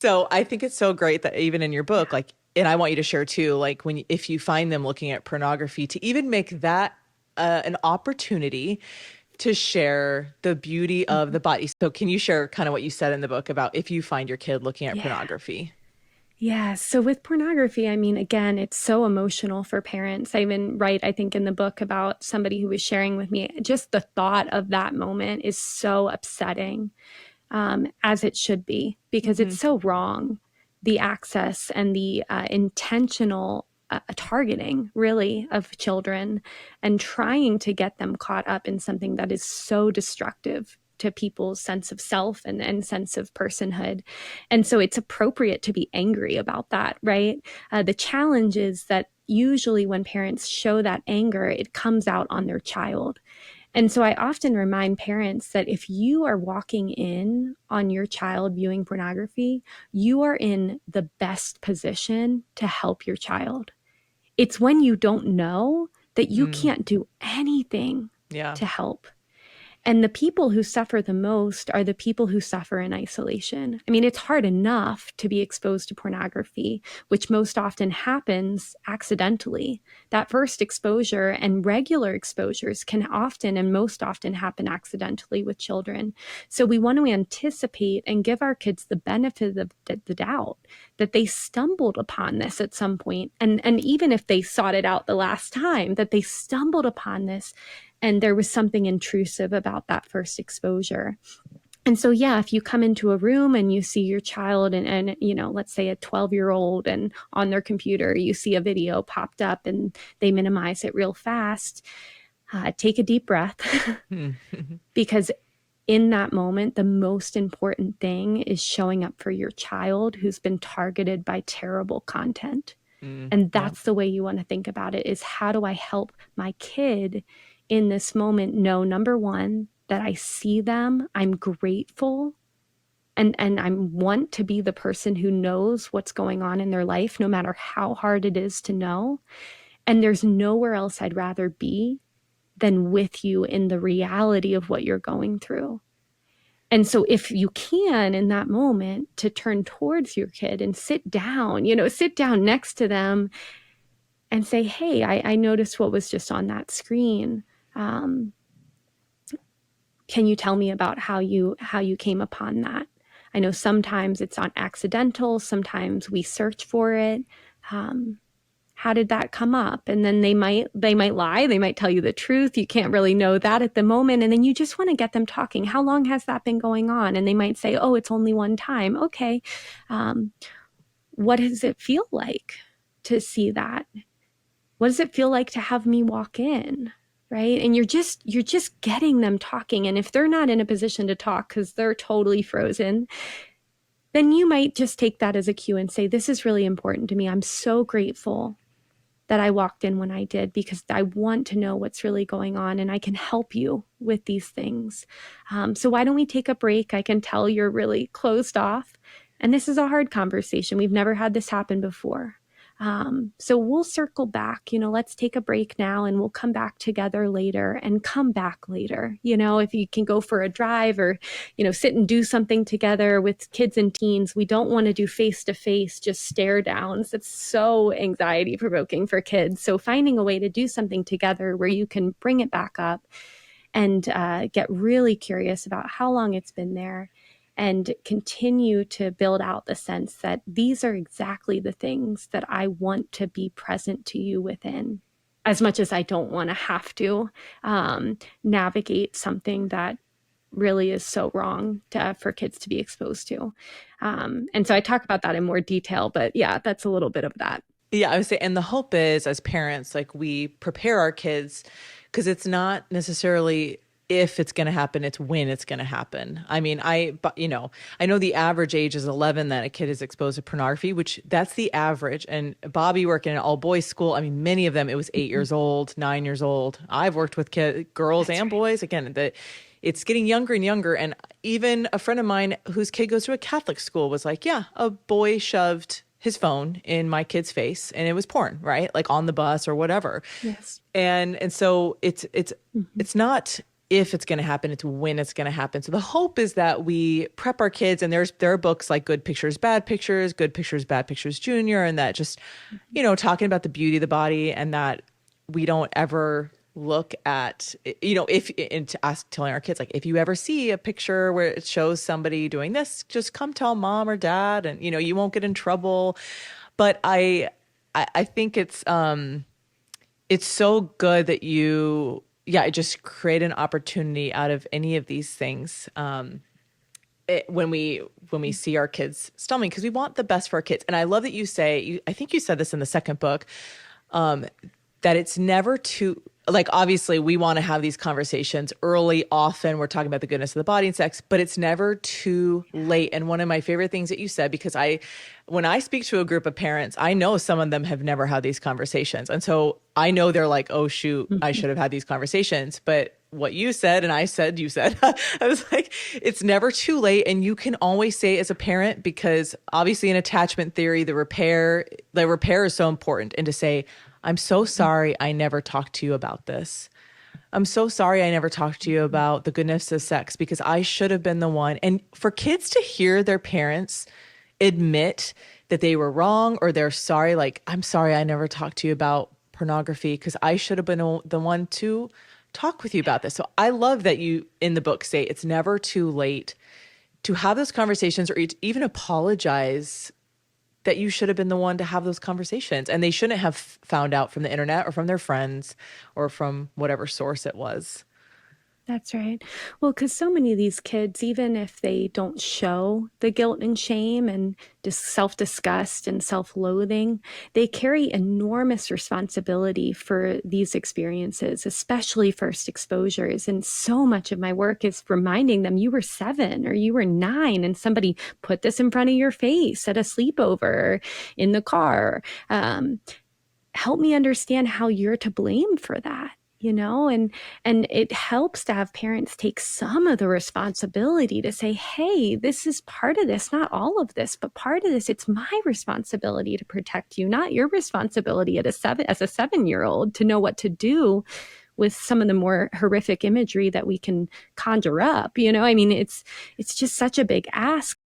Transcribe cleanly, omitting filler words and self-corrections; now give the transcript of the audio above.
So I think it's so great that even in your book, like, and I want you to share too, like if you find them looking at pornography, to even make that an opportunity to share the beauty of Mhm. the body. So can you share kind of what you said in the book about if you find your kid looking at Yeah. pornography? Yeah. So with pornography, I mean, again, it's so emotional for parents. I even write, I think, in the book about somebody who was sharing with me, just the thought of that moment is so upsetting, as it should be, because it's Hmm. so wrong. The access and the intentional targeting, really, of children and trying to get them caught up in something that is so destructive to people's sense of self and sense of personhood. And so it's appropriate to be angry about that, right? The challenge is that usually when parents show that anger, it comes out on their child. And so I often remind parents that if you are walking in on your child viewing pornography, you are in the best position to help your child. It's when you don't know that you Mm, can't do anything yeah. to help. And the people who suffer the most are the people who suffer in isolation. I mean, it's hard enough to be exposed to pornography, which most often happens accidentally. That first exposure and regular exposures can often and most often happen accidentally with children. So we want to anticipate and give our kids the benefit of the doubt that they stumbled upon this at some point. And even if they sought it out the last time, that they stumbled upon this and there was something intrusive about that first exposure. And so, yeah, if you come into a room and you see your child and you know, let's say a 12-year-old and on their computer, you see a video popped up and they minimize it real fast, take a deep breath Mm. because in that moment, the most important thing is showing up for your child who's been targeted by terrible content. Mm, And yeah. that's the way you want to think about it is how do I help my kid in this moment know, number one, that I see them, I'm grateful, and I want to be the person who knows what's going on in their life, no matter how hard it is to know. And there's nowhere else I'd rather be than with you in the reality of what you're going through. And so if you can in that moment to turn towards your kid and sit down, you know, sit down next to them and say, hey, I noticed what was just on that screen. Um, can you tell me about how you came upon that? I know sometimes it's on accidental, sometimes we search for it. Um, how did that come up? And then they might lie, they might tell you the truth. You can't really know that at the moment. And then you just want to get them talking. How long has that been going on? And they might say, oh, it's only one time. Okay. Um, what does it feel like to see that? What does it feel like to have me walk in? Right? And you're just getting them talking. And if they're not in a position to talk because they're totally frozen, then you might just take that as a cue and say, this is really important to me. I'm so grateful that I walked in when I did because I want to know what's really going on and I can help you with these things. So why don't we take a break? I can tell you're really closed off. And this is a hard conversation. We've never had this happen before. So we'll circle back, let's take a break now and we'll come back together later and come back later. If you can go for a drive or, sit and do something together with kids and teens. We don't want to do face to face, just stare downs. It's so anxiety provoking for kids. So finding a way to do something together where you can bring it back up and get really curious about how long it's been there and continue to build out the sense that these are exactly the things that I want to be present to you within, as much as I don't want to have to navigate something that really is so wrong for kids to be exposed to. And so I talk about that in more detail, but yeah, that's a little bit of that. Yeah, I would say, and the hope is as parents, like we prepare our kids because it's not necessarily if it's going to happen, it's when it's going to happen. I mean, but I know the average age is 11 that a kid is exposed to pornography, which that's the average. And Bobby working in an all boys school, I mean, many of them, it was 8 years old, 9 years old. I've worked with girls That's and right. boys. Again, it's getting younger and younger. And even a friend of mine whose kid goes to a Catholic school was like, yeah, a boy shoved his phone in my kid's face and it was porn, right? Like on the bus or whatever. Yes. And so it's Mm-hmm. it's not if it's going to happen, it's when it's going to happen. So the hope is that we prep our kids, and there are books like Good Pictures, Bad Pictures, Good Pictures, Bad Pictures Junior, and that just, talking about the beauty of the body, and that we don't ever look at, if, and to us telling our kids, like, if you ever see a picture where it shows somebody doing this, just come tell mom or dad, and, you won't get in trouble. But I think it's so good that just create an opportunity out of any of these things. When we see our kids stumbling, because we want the best for our kids. And I love that you say, I think you said this in the second book, that it's never too, like, obviously we want to have these conversations early. Often we're talking about the goodness of the body and sex, but it's never too late. And one of my favorite things that you said, because when I speak to a group of parents, I know some of them have never had these conversations. And so I know they're like, oh shoot, I should have had these conversations. But what you said, and I said, you said, I was like, it's never too late. And you can always say as a parent, because obviously in attachment theory, the repair is so important. And to say, I'm so sorry I never talked to you about this. I'm so sorry I never talked to you about the goodness of sex, because I should have been the one. And for kids to hear their parents admit that they were wrong, or they're sorry, like, I'm sorry I never talked to you about pornography because I should have been the one to talk with you about this. So I love that you in the book say it's never too late to have those conversations, or even apologize that you should have been the one to have those conversations, and they shouldn't have found out from the internet or from their friends or from whatever source it was. That's right. Well, because so many of these kids, even if they don't show the guilt and shame and just self-disgust and self-loathing, they carry enormous responsibility for these experiences, especially first exposures. And so much of my work is reminding them, you were 7 or you were 9 and somebody put this in front of your face at a sleepover or in the car. Help me understand how you're to blame for that. And it helps to have parents take some of the responsibility to say, hey, this is part of this, not all of this, but part of this. It's my responsibility to protect you, not your responsibility as a 7-year-old to know what to do with some of the more horrific imagery that we can conjure up. I mean, it's just such a big ask.